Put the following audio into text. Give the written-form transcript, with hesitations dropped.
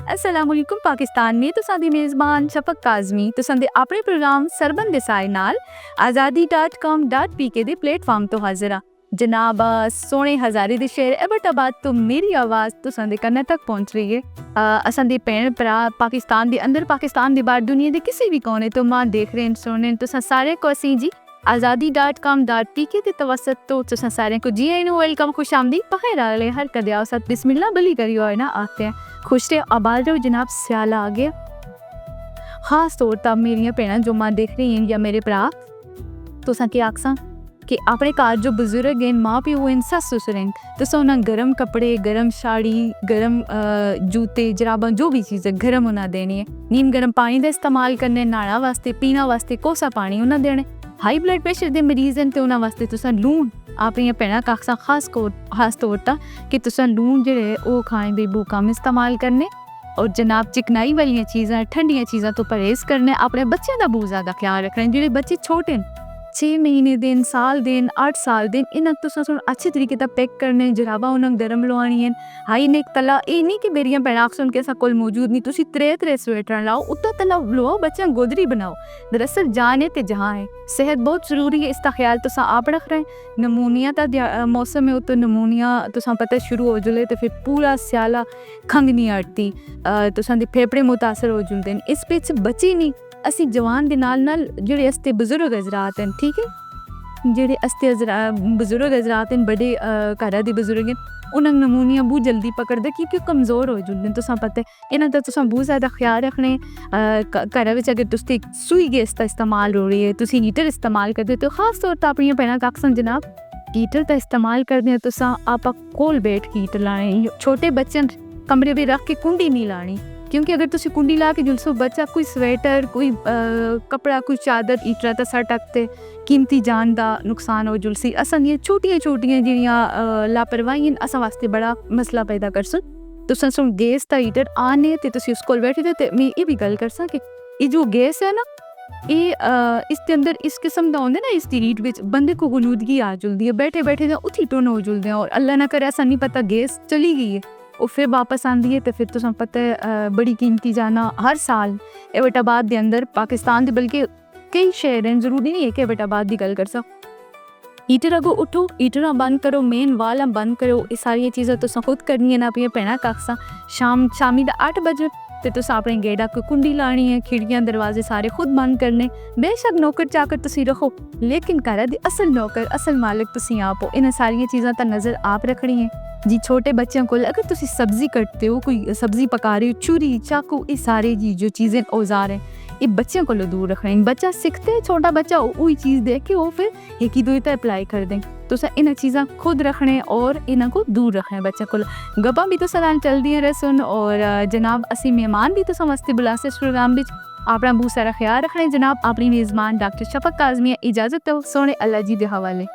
अस्सलामुअलैकुम पाकिस्तान में तुसां दी मेज़बान शफक काज़मी तुसां दे अपने प्रोग्राम सरबंद देसाई नाल azadi.com.pk दे प्लेटफार्म तो हाजिर आ। जनाब सोने हज़ारे दे शेर एबटाबाद तो मेरी आवाज़ तुसां दे कन्ने तक पहुंच रही है। असां दे भैन भरा पाकिस्तान दे अंदर पाकिस्तान दे बाहर दुनिया दे किसी भी कोने तो मां देख रहे हैं सुन रहे हैं तुसां सारे को असीं जी azadi.com.pk ते तवसत तो तुसां सारे को जी आइन वेलकम खुश आमदी बखैर आले हर कदे औसत बिस्मिल्लाह बली करियो है ना आते हैं खुश रहे आबाद रहो जनाब स्याल आ गया। खास तौर पर मेरिया भैन जो मां देख रही हैं या मेरे भरा तुसां के आखसां कि अपने घर जो बुजुर्ग हैं माँ प्यो हैं सस ससुर हैं तुसां उन्हें गर्म कपड़े गर्म साड़ी गर्म जूते जराबां जो भी चीज़ गर्म उन्हें देनी है। नीम गर्म पानी का इस्तेमाल करने नहाना वास्ते पीना वास्ते कोसा पानी उन्हें देने। हाई ब्लड प्रेशर के मरीज़ हैं तो उन्हें वास्ते तुसां लून अपनी भैन आखसां खास तौर पर कि तुसां लून जेह्ड़े ओह् खाने बेबू कम इस्तेमाल करने और जनाब चिकनाई वाली चीज़ां ठंडियां चीज़ां तो परहेज़ करने। अपने बच्चों का बहुत ज़्यादा ख्याल रखना जेह्ड़े बच्चे छोटे हैं 6 महीने दिन साल दिन 8 साल दिन इन्हें तुसां अच्छे तरीके से पैक करने जराबा उन्हें गर्म लवानी है। हाई नेक तला ये नहीं कि मेरिया भैन आखसन के कोल मौजूद नहीं तुसी त्रे स्वेटर लाओ उत्ता तला लवाओ बच्चा गोदरी बनाओ। दरअसल जान है तो जहाँ है सेहत बहुत ज़रूरी है इसका ख्याल तुसां आप रख रहे हैं। नमूनिया का मौसम है तो नमूनिया तुसां पता शुरू हो जुले तो फिर पूरा स्याला खंघ नहीं हटती तुसां दे फेफड़े मुतासर हो जुलते हैं। इस पिच बची नहीं असी जवान दे नाल नाल जेड़े अस्ते बुजुर्ग हजरात हैं ठीक है जेड़े अस्ते बुजुर्ग हजरात हैं बड़े घरा दे बुजुर्ग हैं उन्हें नमूनिया बहुत जल्दी पकड़ते क्योंकि कमज़ोर हो जुलते तुसां पता है इन्हां दा तुसां बहुत ज़्यादा ख्याल रखने। घर विच अगर तुसी सुई गैस का इस्तेमाल हो रही है तुसी हीटर इस्तेमाल करते तो खास तौर पर अपनी भैन आखसन जनाब हीटर का इस्तेमाल करते हैं तुसां आप कोल बैठ के हीटर लाने। छोटे बच्चे कमरे में रख के कुंडी नहीं लानी क्योंकि अगर तुसी कुंडी ला के जुलसो बच्चा कोई स्वेटर कोई कपड़ा कोई चादर हीटर ते सट टकते कीमती जान का नुकसान हो जुलसी। असां दियां छोटियां जिहड़ियां लापरवाही असां वास्ते बड़ा मसला पैदा करसन। तुसां सुन गैस का हीटर आने ते तुसी उस कोल बैठे ते मैं ये भी गल करसां कि ये जो गैस है ना ये इसके अंदर इस किस्म का होंगे ना इस हीट विच बंदे को गलूदगी आ जुलदी है बैठे बैठे उठी टुन हो जुलते हैं और अल्लाह ना करे ऐसा नहीं पता गैस चली गई है और फिर वापस आती है तो फिर तुसां पता है बड़ी कीमती जाना हर साल एबटाबाद के अंदर पाकिस्तान के बल्कि कई शहर हैं ज़रूरी नहीं है कि एबटाबाद की गल कर सको। हीटर अगो उठो हीटर बंद करो मेन वाल बंद करो ये सारिया चीज़ां तुसां खुद करनियां ना अपनी भैन आखसां। शामी दा 8 बजे तो तुसां अपने गेड़ा को कुंडी लानी है खिड़कियां दरवाजे सारे खुद बंद करने। बेशक नौकर चाकर तुसी रखो लेकिन घर दी असल नौकर असल मालिक तुसी आप हो। इन्हां सारिया चीज़ां ता नज़र आप रखनी है जी। छोटे बच्चों को अगर तुसी सब्जी कटते हो कोई सब्जी पका रहे हो छुरी चाकू ये सारे जी जो चीज़ें औजार हैं ये बच्चों को दूर रखना है। बच्चा सीखते है छोटा बच्चा वही चीज़ देख के वो फिर एक ही दो अप्लाई कर दें तो इन चीज़ा खुद रखने और इन्हों को दूर रखना बच्चे को। गप्पां भी तो नाल चलदियां रहसन और जनाब असी मेहमान भी तो वास्ते बुलासे इस प्रोग्राम में अपना बहुत सारा ख्याल रखना जनाब। अपनी मेज़बान डॉक्टर शफक काज़मी इजाज़त दो सोने अल्लाह जी दे हवाले।